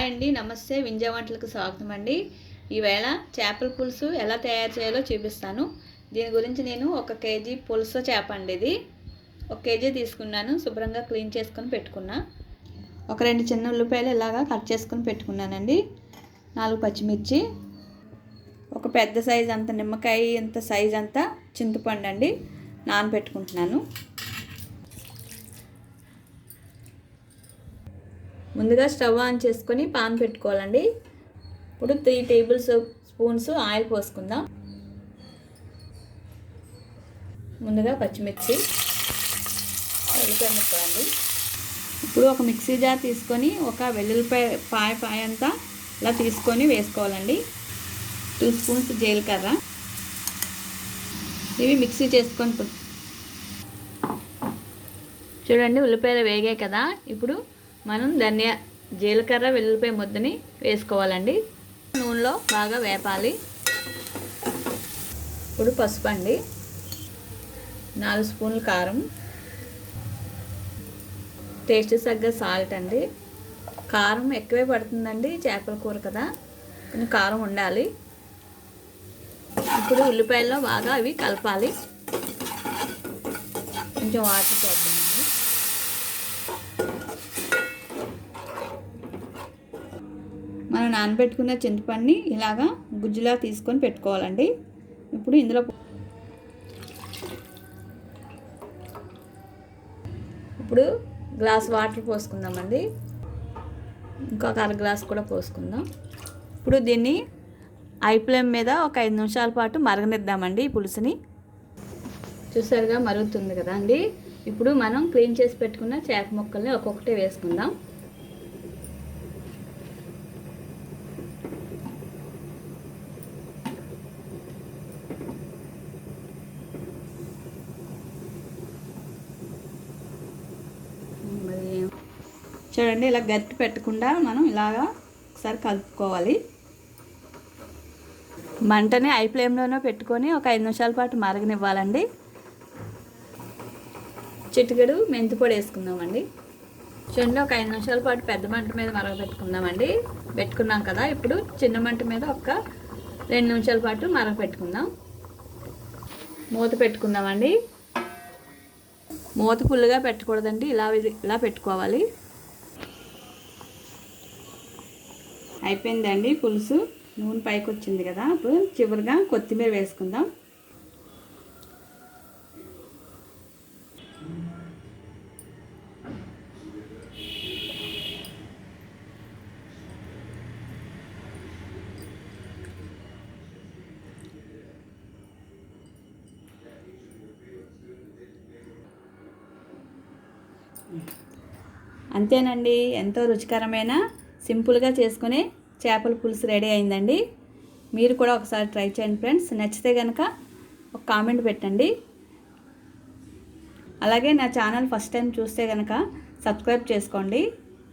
Hi అండి, నమస్తే. వింజ వంటలకు స్వాగతం అండి. ఈవేళ చేపల పులుసు ఎలా తయారు చేయాలో చూపిస్తాను. దీని గురించి నేను 1 కేజీ పులుసు చేప అండి, ఇది 1 కేజీ తీసుకున్నాను. శుభ్రంగా క్లీన్ చేసుకొని పెట్టుకున్నా. 2 చిన్న ఉల్లిపాయలు ఇలాగా కట్ చేసుకొని పెట్టుకున్నానండి. 4 పచ్చిమిర్చి, ఒక పెద్ద సైజు అంత నిమ్మకాయ ఇంత సైజు అంత చింతపండు అండి నానబెట్టుకుంటున్నాను. ముందుగా స్టవ్ ఆన్ చేసుకొని పాన్ పెట్టుకోవాలండి. ఇప్పుడు 3 టేబుల్ స్పూన్స్ ఆయిల్ పోసుకుందాం. ముందుగా పచ్చిమిర్చి, ఉల్లిపాయ ముక్కలండి. ఇప్పుడు ఒక మిక్సీ జార్ తీసుకొని ఒక వెల్లుల్లిపాయ అంతా ఇలా తీసుకొని వేసుకోవాలండి. 2 స్పూన్స్ జీలకర్ర, ఇవి మిక్సీ చేసుకొని చూడండి. ఉల్లిపాయలు వేగాయి కదా. ఇప్పుడు మనం జీలకర్ర వెల్లుల్లిపాయ ముద్దని వేసుకోవాలండి. నూనెలో బాగా వేపాలి. ఇప్పుడు పసుపు అండి, 4 స్పూన్లు కారం, టేస్ట్ తగ్గ సాల్ట్ అండి. కారం ఎక్కువే పడుతుందండి, చేపల కూర కదా, కొంచెం కారం ఉండాలి. ఇప్పుడు ఉల్లిపాయల్లో బాగా అవి కలపాలి. కొంచెం వాటర్ చేద్దామండి. మనం నానబెట్టుకున్న చింతపండుని ఇలాగా గుజ్జులా తీసుకొని పెట్టుకోవాలండి. ఇప్పుడు ఇందులో గ్లాస్ వాటర్ పోసుకుందామండి. ఇంకొక 1/2 గ్లాస్ కూడా పోసుకుందాం. ఇప్పుడు దీన్ని హై ఫ్లేమ్ మీద ఒక 5 నిమిషాల పాటు మరగనిద్దామండి. ఈ పులుసుని చూసారుగా మరుగుతుంది కదా అండి. ఇప్పుడు మనం క్లీన్ చేసి పెట్టుకున్న చేప ముక్కల్ని ఒక్కొక్కటి వేసుకుందాం. చూడండి, ఇలా గట్టి పెట్టకుండా మనం ఇలాగా ఒకసారి కలుపుకోవాలి. మంటని హై ఫ్లేమ్లోనే పెట్టుకొని ఒక 5 నిమిషాల పాటు మరగనివ్వాలండి. చిటికెడు మెంతి పొడి వేసుకుందామండి. చూడండి, ఒక 5 నిమిషాల పాటు పెద్ద మంట మీద మరగపెట్టుకుందామండి. పెట్టుకున్నాం కదా. ఇప్పుడు చిన్న మంట మీద ఒక 2 నిమిషాల పాటు మరగపెట్టుకుందాం. మూత పెట్టుకుందామండి. మూత ఫుల్గా పెట్టకూడదండి, ఇలా పెట్టుకోవాలి. అయిపోయిందండి పులుసు. నూనె పైకి వచ్చింది కదా. ఇప్పుడు చివరిగా కొత్తిమీర వేసుకుందాం. అంతేనండి, ఎంతో రుచికరమైన సింపుల్గా చేసుకునే చేపల పులుసు రెడీ అయిందండి. మీరు కూడా ఒకసారి ట్రై చేయండి ఫ్రెండ్స్. నచ్చితే కనుక ఒక కామెంట్ పెట్టండి. అలాగే నా ఛానల్ ఫస్ట్ టైం చూస్తే కనుక సబ్స్క్రైబ్ చేసుకోండి.